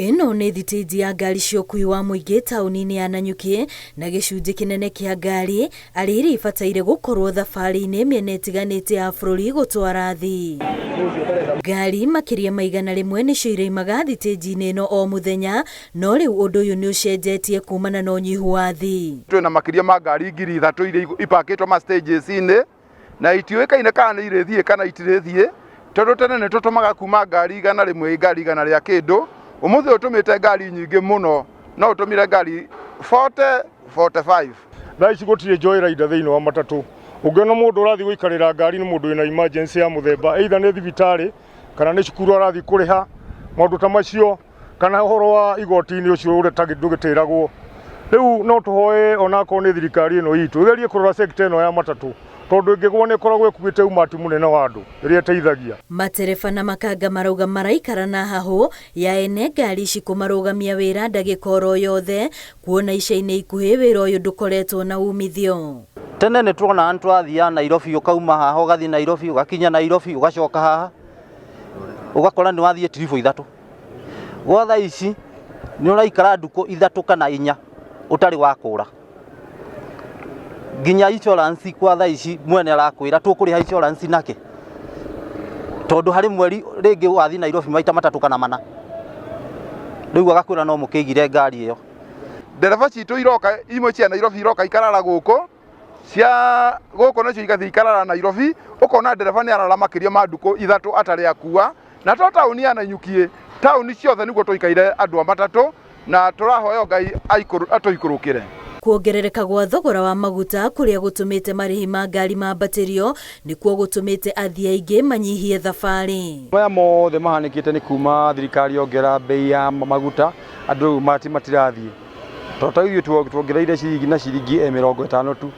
Ino nĩ thitĩnji ya ngari cia ũkui wa mũingĩ taũni-inĩ ya Nanyuki, na gĩcunjĩ kĩnene kĩa ngari arĩa iria ibataire gũkorwo thabarĩ-inĩ mĩena ĩtiganĩte ya bũrũri gũtwara athii. Ngari makĩria maigana rĩmwe nĩcio iraimaga thitĩnji-inĩ ĩno o mũthenya, no rĩu ũndũ ũyũ nĩ ũcenjetie kumana na ũnyihu wa athii. Twĩna makĩria ma ngari 3,000 iria ipakĩtwo ma stages-inĩ, na itiũĩkaine kana nĩ irĩthiĩ kana itirĩthiĩ, tondũ tene nĩ tũtũmaga kuma ngari 100 ngari 100 rĩa kĩndũ. Ũmũthĩ ũtũmĩte ngari nyingĩ mũno, no ũtũmire ngari 40-45. Thaa ici gũtirĩ joyride thĩinĩ wa matatũ. Ũngĩona mũndũ ũrathiĩ gũikarĩra ngari nĩ mũndũ wĩna emergency ya mũthemba, either nĩ thibitarĩ kana nĩ cukuru arathiĩ kũrĩha, maũndũ ta macio, kana ũhoro wa igoti-inĩ ũcio ũrĩa ndũgĩtĩragwo. Rĩu no tũhoe onakorwo nĩ thirikari ĩno itũ ĩgerie kũrora sector ĩno ya matatũ, tondũ ĩngĩgwo nĩ ĩkoragwo ĩkuĩte umati mũnene wa andũ ĩrĩa ĩteithagia. Matereba na makanga marauga maraikara na hahũ ya ene ngari ici kũmarũgamia wĩra ndagĩka oro yothe, kuona ica-inĩ ikuhĩ wĩra ũyũ ndũkoretwo na umithio. Tene nĩ tuona antu athiaga Nairobi, ũkauma haha ũgathiĩ Nairobi, ũgakinya Nairobi, ũgacoka haha ũgakora nĩ wathiĩ tiribũ 3. Gwa thaa ici nĩ ũraikara ndukũ 3 kana 4 ũtarĩ wakũra. Nginya insurance kwa thaa ici mwene arakwĩra tũkũrĩha insurance nake, tondũ harĩ mweri rĩngĩ wathiĩ Nairobi maita 3 kana 4, rĩu agakwĩra no mũkĩigire ngari ĩyo. Ndereba citũ iroka imwe cia Nairobi iroka ikarara gũkũ, cia gũkũ nacio igathiĩ ikarara Nairobi, ũkona ndereba nĩ arara makĩria ma ndukũ 3 atarĩ akua. Na to taũni ya Nanyuki, taũni ciothe nĩguo tũikaire andũ a matatũ, na tũrahoya Ngai atũikũrũkĩre. Kuongerereka gwa thogora wa maguta kũrĩa gũtũmĩte marĩhi ma ngari mambatĩrio nĩkuo gũtũmĩte athii aingĩ manyihie thabarĩ. Maya mothe mahanĩkĩte nĩ kuma thirikari yongera bei ya maguta, andũ matirathiĩ. Tondũ ithuĩ tuongereire ciringi na ciringi 50 tu,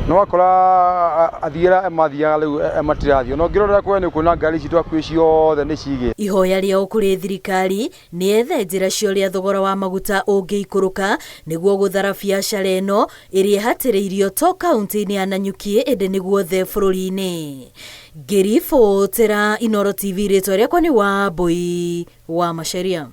no wakora athiĩra mathiaga rĩu matirathiĩ. No ngĩrorera kwene nĩ kuona ngari ici twakuĩ ciothe nĩ cigĩ. Ihoya rĩao kũrĩ thirikari nĩ ethe njĩra cia ũrĩa thogora wa maguta ũngĩikũrũka nĩguo gũthara biacara ĩno ĩrĩa ĩhatĩrĩirio to kaunti-inĩ ya Nanyuki ĩndĩ nĩ guothe bũrũri-inĩ. Ngĩribotera Inooro TV, rĩtwa rĩakwa nĩ Wambui wa Macharia.